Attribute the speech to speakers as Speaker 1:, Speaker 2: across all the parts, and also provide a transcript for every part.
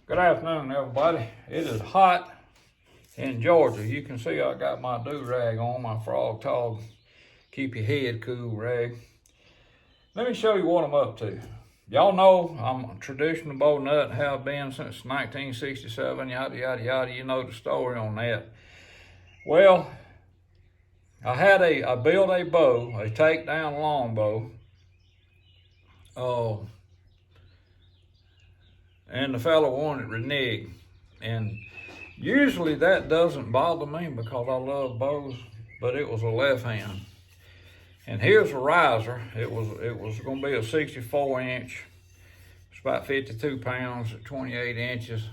Speaker 1: Good afternoon, everybody. It is hot in Georgia. You can see I got my do-rag on, my Frog Tog, keep your head cool rag. Let me show you what I'm up to. Y'all know I'm a traditional bow nut, have been since 1967, yada, yada, yada. You know the story on that. Well, I built a bow, a takedown longbow. And the fellow wanted reneged. And usually that doesn't bother me because I love bows, but it was a left hand. And here's a riser. It was gonna be a 64 inch. It's about 52 pounds at 28 inches.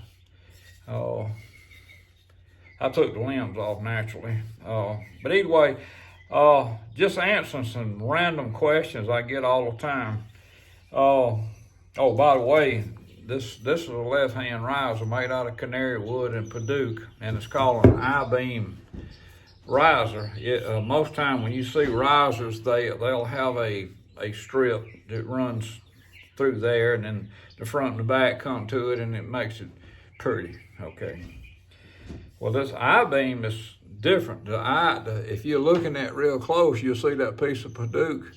Speaker 1: I took the limbs off naturally. But anyway, just answering some random questions I get all the time. Oh, by the way, this is a left-hand riser made out of canary wood and Paducah, and it's called an I-beam riser. Most time when you see risers, they'll have a strip that runs through there, and then the front and the back come to it, and it makes it pretty. Okay. Well, this I-beam is different. If you're looking at real close, you'll see that piece of Paducah,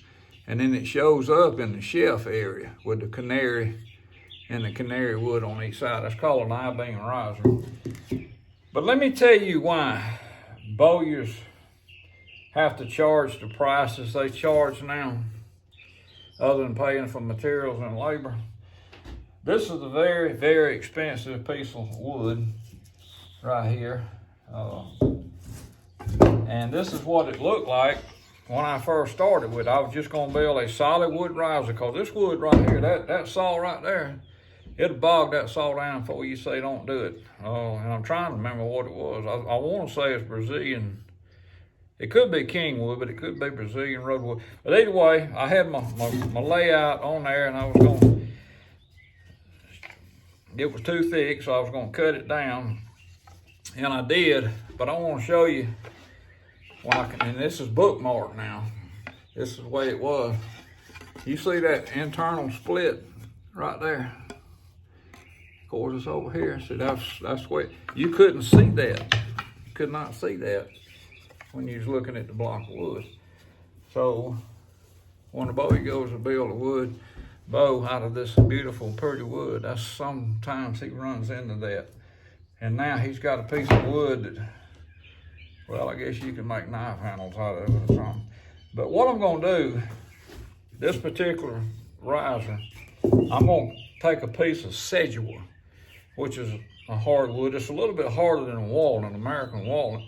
Speaker 1: and then it shows up in the shelf area with the canary and the canary wood on each side. That's called an I-beam riser. But let me tell you why bowyers have to charge the prices they charge now, other than paying for materials and labor. This is a very, very expensive piece of wood right here. And this is what it looked like when I first started with. I was just gonna build a solid wood riser, because this wood right here, that saw right there, it'll bog that saw down before you say don't do it. And I'm trying to remember what it was. I want to say it's Brazilian. It could be Kingwood, but it could be Brazilian roadwood. But either way, I had my layout on there, and I was going. It was too thick, so I was going to cut it down, and I did. But I want to show you and this is bookmarked now. This is the way it was. You see that internal split right there? Of course, it's over here. So that's where you couldn't see that. You could not see that when you was looking at the block of wood. So when the boy goes to build a wood bow out of this beautiful, pretty wood, that's sometimes he runs into that. And now he's got a piece of wood that, well, I guess you can make knife handles out of it or something. But what I'm gonna do, this particular riser, I'm gonna take a piece of sedua, which is a hardwood. It's a little bit harder than walnut, American walnut.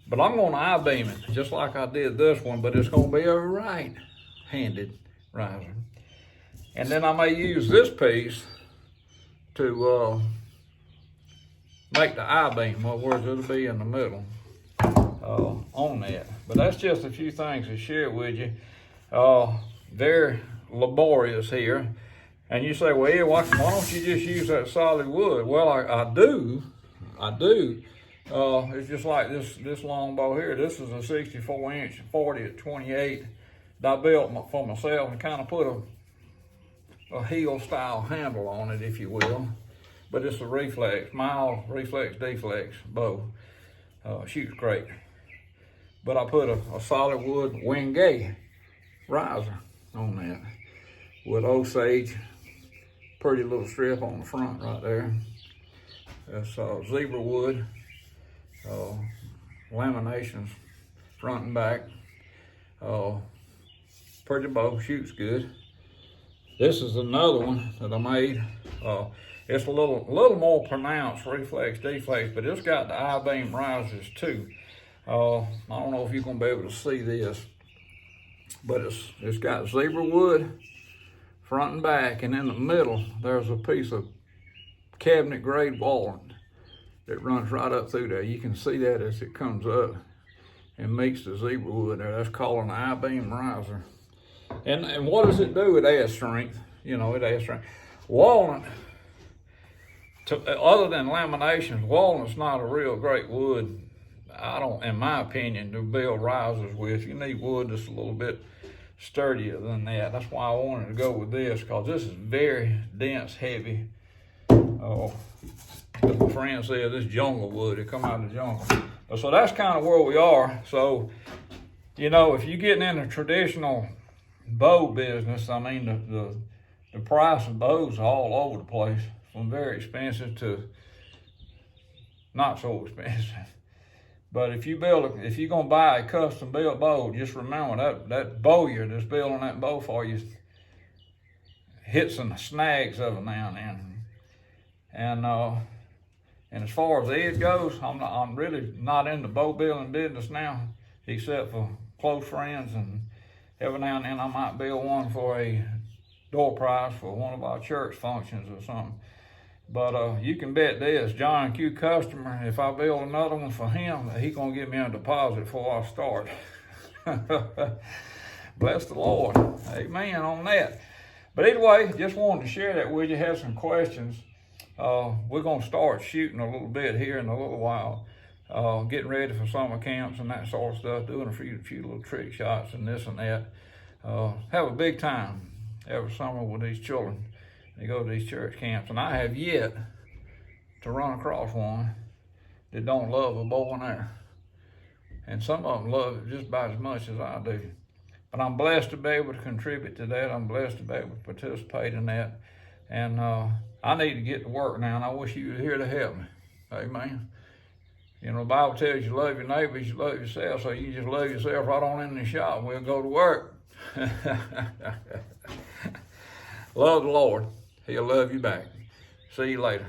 Speaker 1: But I'm gonna I-beam it, just like I did this one, but it's gonna be a right-handed riser. And then I may use this piece to make the I-beam, where it'll be in the middle on that. But that's just a few things to share with you. Very laborious here. And you say, well, yeah, why don't you just use that solid wood? Well, I do. It's just like this longbow here. This is a 64 inch, 40 at 28 that I built for myself, and kind of put a heel style handle on it, if you will. But it's a reflex, mild reflex deflex bow. Shoots great. But I put a solid wood Wingate riser on that with Osage, pretty little strip on the front right there. That's zebra wood, laminations front and back. Pretty bow, shoots good. This is another one that I made. It's a little more pronounced reflex deflex, but it's got the I-beam risers too. I don't know if you're gonna be able to see this, but it's got zebra wood front and back, and in the middle there's a piece of cabinet grade walnut that runs right up through there. You can see that as it comes up and meets the zebra wood there. That's called an I-beam riser. And what does it do? It adds strength. It adds strength. Walnut, other than laminations, walnut's not a real great wood, in my opinion, to build risers with. You need wood that's a little bit sturdier than that. That's why I wanted to go with this, because this is very dense, heavy As my friend said, this jungle wood, it come out of the jungle. So that's kind of where we are. So, you know, if you're getting in the traditional bow business, I mean, the price of bows are all over the place, from very expensive to not so expensive. But if you're gonna buy a custom built bow, just remember that bowyer that's building that bow for you hits some snags of it now and then. And as far as the edge goes, I'm really not in the bow building business now, except for close friends, and every now and then I might build one for a door prize for one of our church functions or something. But you can bet this, John Q. customer, if I build another one for him, he gonna give me a deposit before I start. Bless the Lord. Amen on that. But anyway, just wanted to share that with you, have some questions. We're gonna start shooting a little bit here in a little while. Getting ready for summer camps and that sort of stuff, doing a few little trick shots and this and that. Have a big time every summer with these children. They go to these church camps, and I have yet to run across one that don't love a bow and arrow. And some of them love it just about as much as I do. But I'm blessed to be able to contribute to that. I'm blessed to be able to participate in that. And I need to get to work now, and I wish you were here to help me. Amen. You know, the Bible tells you love your neighbors, you love yourself, so you just love yourself right on in the shop, and we'll go to work. Love the Lord. He'll love you back. See you later.